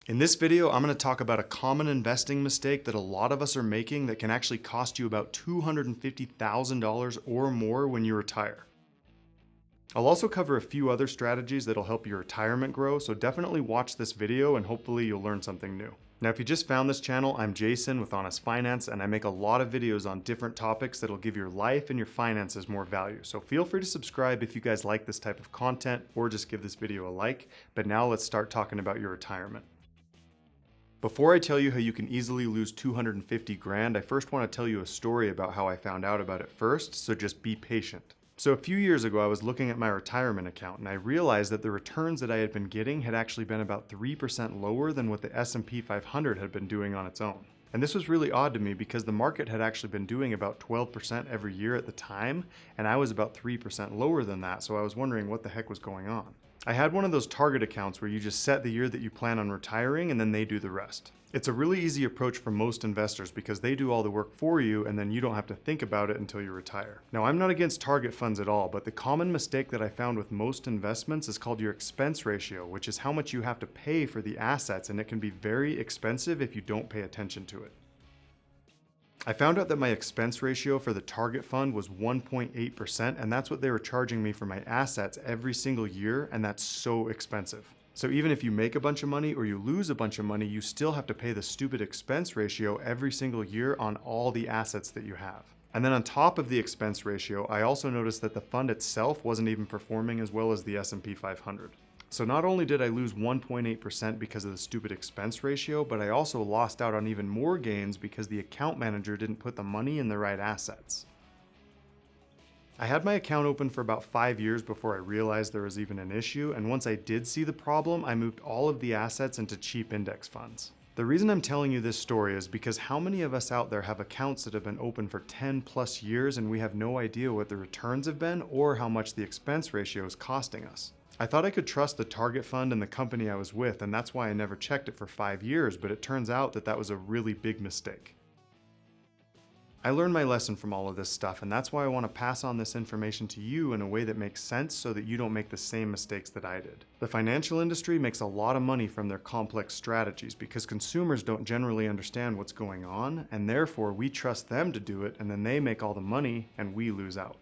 In this video, I'm going to talk about a common investing mistake that a lot of us are making that can actually cost you about $250,000 or more when you retire. I'll also cover a few other strategies that'll help your retirement grow, so definitely watch this video and hopefully you'll learn something new. Now, if you just found this channel, I'm Jason with Honest Finance, and I make a lot of videos on different topics that'll give your life and your finances more value. So feel free to subscribe if you guys like this type of content, or just give this video a like. But now let's start talking about your retirement. Before I tell you how you can easily lose 250 grand, I first want to tell you a story about how I found out about it first, so just be patient. So a few years ago, I was looking at my retirement account and I realized that the returns that I had been getting had actually been about 3% lower than what the S&P 500 had been doing on its own. And this was really odd to me because the market had actually been doing about 12% every year at the time, and I was about 3% lower than that, so I was wondering what the heck was going on. I had one of those target accounts where you just set the year that you plan on retiring and then they do the rest. It's a really easy approach for most investors because they do all the work for you and then you don't have to think about it until you retire. Now, I'm not against target funds at all, but the common mistake that I found with most investments is called your expense ratio, which is how much you have to pay for the assets, and it can be very expensive if you don't pay attention to it. I found out that my expense ratio for the target fund was 1.8%, and that's what they were charging me for my assets every single year, and that's so expensive. So even if you make a bunch of money or you lose a bunch of money, you still have to pay the stupid expense ratio every single year on all the assets that you have. And then on top of the expense ratio, I also noticed that the fund itself wasn't even performing as well as the S&P 500. So not only did I lose 1.8% because of the stupid expense ratio, but I also lost out on even more gains because the account manager didn't put the money in the right assets. I had my account open for about 5 years before I realized there was even an issue, and once I did see the problem, I moved all of the assets into cheap index funds. The reason I'm telling you this story is because how many of us out there have accounts that have been open for 10 plus years and we have no idea what the returns have been or how much the expense ratio is costing us? I thought I could trust the target fund and the company I was with, and that's why I never checked it for 5 years, but it turns out that that was a really big mistake. I learned my lesson from all of this stuff, and that's why I want to pass on this information to you in a way that makes sense so that you don't make the same mistakes that I did. The financial industry makes a lot of money from their complex strategies because consumers don't generally understand what's going on, and therefore we trust them to do it, and then they make all the money and we lose out.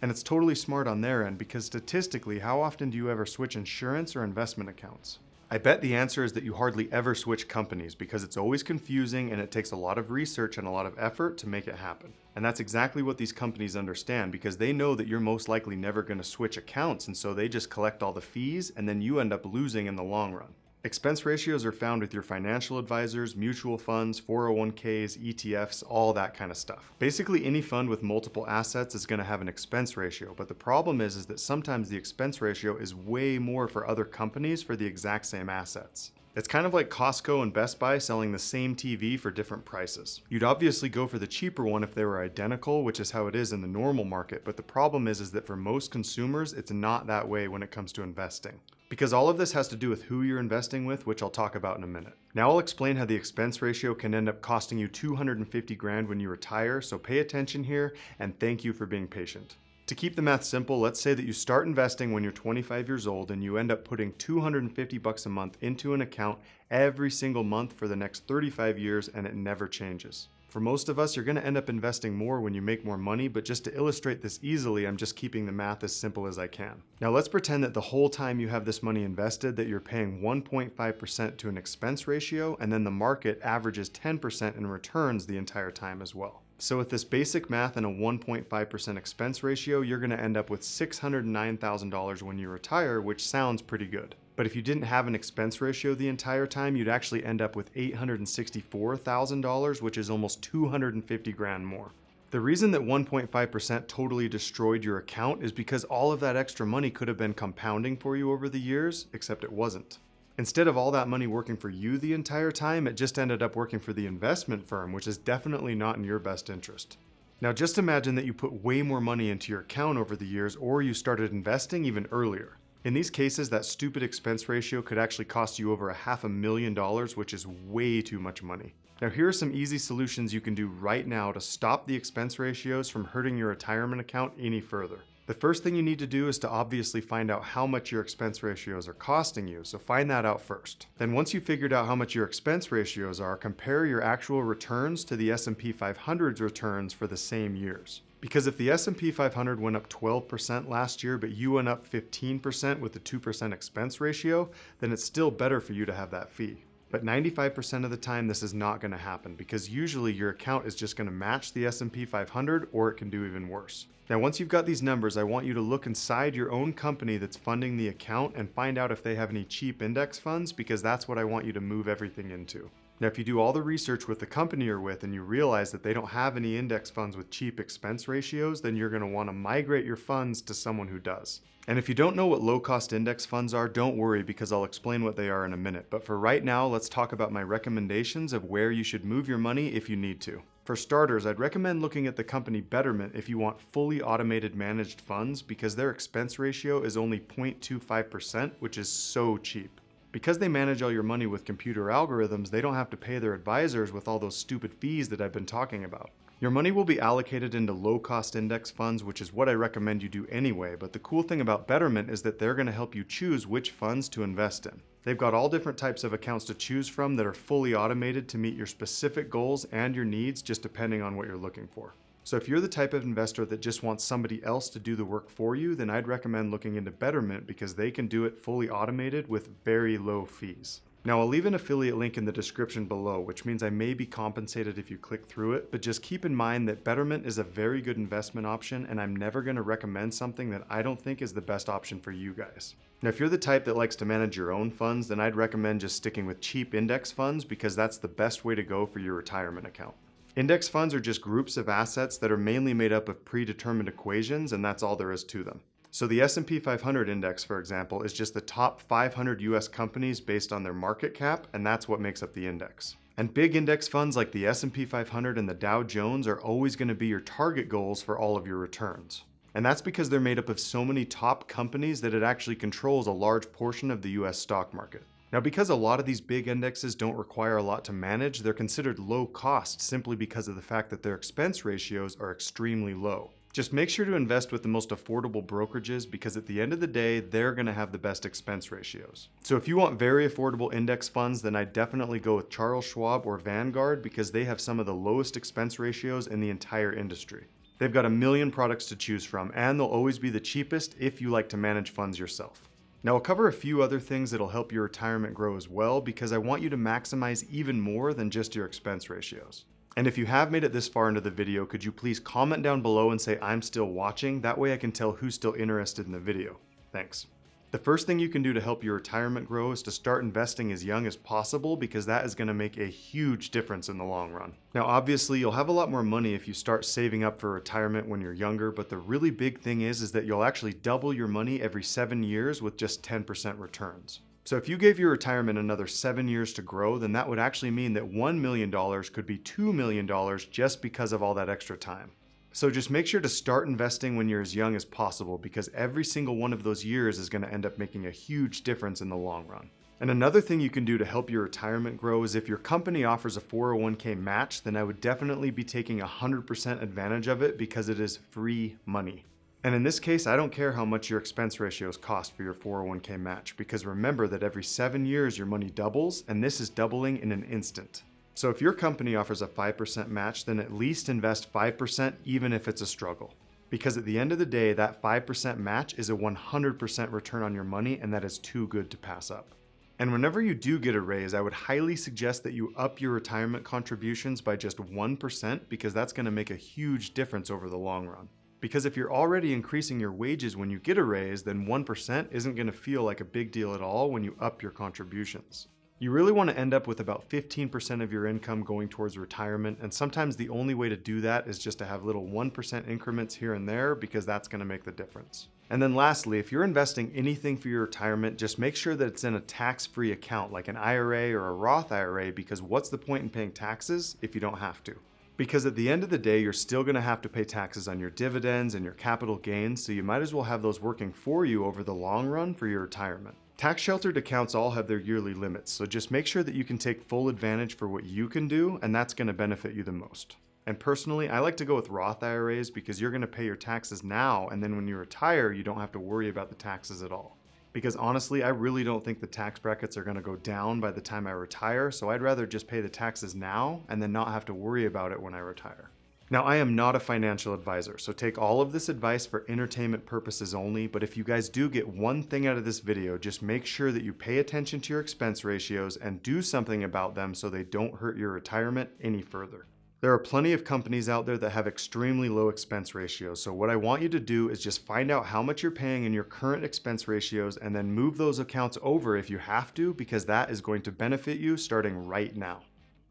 And it's totally smart on their end because statistically, how often do you ever switch insurance or investment accounts? I bet the answer is that you hardly ever switch companies because it's always confusing and it takes a lot of research and a lot of effort to make it happen. And that's exactly what these companies understand because they know that you're most likely never going to switch accounts, and so they just collect all the fees and then you end up losing in the long run. Expense ratios are found with your financial advisors, mutual funds, 401ks, ETFs, all that kind of stuff. Basically, any fund with multiple assets is going to have an expense ratio, but the problem is that sometimes the expense ratio is way more for other companies for the exact same assets. It's kind of like Costco and Best Buy selling the same TV for different prices. You'd obviously go for the cheaper one if they were identical, which is how it is in the normal market, but the problem is that for most consumers, it's not that way when it comes to investing. Because all of this has to do with who you're investing with, which I'll talk about in a minute. Now I'll explain how the expense ratio can end up costing you 250 grand when you retire, so pay attention here, and thank you for being patient. To keep the math simple, let's say that you start investing when you're 25 years old and you end up putting 250 bucks a month into an account every single month for the next 35 years, and it never changes. For most of us, you're going to end up investing more when you make more money, but just to illustrate this easily, I'm just keeping the math as simple as I can. Now let's pretend that the whole time you have this money invested that you're paying 1.5% to an expense ratio, and then the market averages 10% in returns the entire time as well. So with this basic math and a 1.5% expense ratio, you're going to end up with $609,000 when you retire, which sounds pretty good. But if you didn't have an expense ratio the entire time, you'd actually end up with $864,000, which is almost 250 grand more. The reason that 1.5% totally destroyed your account is because all of that extra money could have been compounding for you over the years, except it wasn't. Instead of all that money working for you the entire time, it just ended up working for the investment firm, which is definitely not in your best interest. Now just imagine that you put way more money into your account over the years, or you started investing even earlier. In these cases, that stupid expense ratio could actually cost you over $500,000, which is way too much money. Now here are some easy solutions you can do right now to stop the expense ratios from hurting your retirement account any further. The first thing you need to do is to obviously find out how much your expense ratios are costing you, so find that out first. Then once you've figured out how much your expense ratios are, compare your actual returns to the S&P 500's returns for the same years. Because if the S&P 500 went up 12% last year, but you went up 15% with the 2% expense ratio, then it's still better for you to have that fee. But 95% of the time, this is not going to happen because usually your account is just going to match the S&P 500 or it can do even worse. Now, once you've got these numbers, I want you to look inside your own company that's funding the account and find out if they have any cheap index funds, because that's what I want you to move everything into. Now, if you do all the research with the company you're with and you realize that they don't have any index funds with cheap expense ratios, then you're going to want to migrate your funds to someone who does. And if you don't know what low-cost index funds are, don't worry because I'll explain what they are in a minute. But for right now, let's talk about my recommendations of where you should move your money if you need to. For starters, I'd recommend looking at the company Betterment if you want fully automated managed funds because their expense ratio is only 0.25%, which is so cheap. Because they manage all your money with computer algorithms, they don't have to pay their advisors with all those stupid fees that I've been talking about. Your money will be allocated into low-cost index funds, which is what I recommend you do anyway, but the cool thing about Betterment is that they're going to help you choose which funds to invest in. They've got all different types of accounts to choose from that are fully automated to meet your specific goals and your needs, just depending on what you're looking for. So if you're the type of investor that just wants somebody else to do the work for you, then I'd recommend looking into Betterment because they can do it fully automated with very low fees. Now, I'll leave an affiliate link in the description below, which means I may be compensated if you click through it, but just keep in mind that Betterment is a very good investment option and I'm never going to recommend something that I don't think is the best option for you guys. Now, if you're the type that likes to manage your own funds, then I'd recommend just sticking with cheap index funds because that's the best way to go for your retirement account. Index funds are just groups of assets that are mainly made up of predetermined equations, and that's all there is to them. So the S&P 500 index, for example, is just the top 500 US companies based on their market cap, and that's what makes up the index. And big index funds like the S&P 500 and the Dow Jones are always going to be your target goals for all of your returns. And that's because they're made up of so many top companies that it actually controls a large portion of the US stock market. Now, because a lot of these big indexes don't require a lot to manage, they're considered low cost simply because of the fact that their expense ratios are extremely low. Just make sure to invest with the most affordable brokerages because at the end of the day, they're going to have the best expense ratios. So if you want very affordable index funds, then I'd definitely go with Charles Schwab or Vanguard because they have some of the lowest expense ratios in the entire industry. They've got a million products to choose from, and they'll always be the cheapest if you like to manage funds yourself. Now, I'll cover a few other things that'll help your retirement grow as well because I want you to maximize even more than just your expense ratios. And if you have made it this far into the video, could you please comment down below and say I'm still watching? That way I can tell who's still interested in the video. Thanks. The first thing you can do to help your retirement grow is to start investing as young as possible because that is going to make a huge difference in the long run. Now, obviously, you'll have a lot more money if you start saving up for retirement when you're younger, but the really big thing is that you'll actually double your money every 7 years with just 10% returns. So if you gave your retirement another 7 years to grow, then that would actually mean that $1 million could be $2 million just because of all that extra time. So just make sure to start investing when you're as young as possible because every single one of those years is going to end up making a huge difference in the long run. And another thing you can do to help your retirement grow is if your company offers a 401k match, then I would definitely be taking 100% advantage of it because it is free money. And in this case, I don't care how much your expense ratios cost for your 401k match because remember that every 7 years your money doubles and this is doubling in an instant. So if your company offers a 5% match, then at least invest 5% even if it's a struggle. Because at the end of the day, that 5% match is a 100% return on your money and that is too good to pass up. And whenever you do get a raise, I would highly suggest that you up your retirement contributions by just 1% because that's going to make a huge difference over the long run. Because if you're already increasing your wages when you get a raise, then 1% isn't going to feel like a big deal at all when you up your contributions. You really want to end up with about 15% of your income going towards retirement, and sometimes the only way to do that is just to have little 1% increments here and there because that's going to make the difference. And then lastly, if you're investing anything for your retirement, just make sure that it's in a tax-free account like an IRA or a Roth IRA because what's the point in paying taxes if you don't have to? Because at the end of the day, you're still going to have to pay taxes on your dividends and your capital gains, so you might as well have those working for you over the long run for your retirement. Tax-sheltered accounts all have their yearly limits, so just make sure that you can take full advantage for what you can do, and that's going to benefit you the most. And personally, I like to go with Roth IRAs because you're going to pay your taxes now, and then when you retire, you don't have to worry about the taxes at all. Because honestly, I really don't think the tax brackets are going to go down by the time I retire, so I'd rather just pay the taxes now and then not have to worry about it when I retire. Now, I am not a financial advisor, so take all of this advice for entertainment purposes only, but if you guys do get one thing out of this video, just make sure that you pay attention to your expense ratios and do something about them so they don't hurt your retirement any further. There are plenty of companies out there that have extremely low expense ratios, so what I want you to do is just find out how much you're paying in your current expense ratios and then move those accounts over if you have to, because that is going to benefit you starting right now.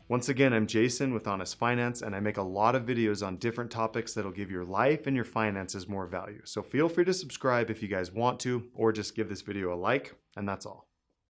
Once again, I'm Jason with Honest Finance, and I make a lot of videos on different topics that'll give your life and your finances more value. So feel free to subscribe if you guys want to, or just give this video a like, and that's all.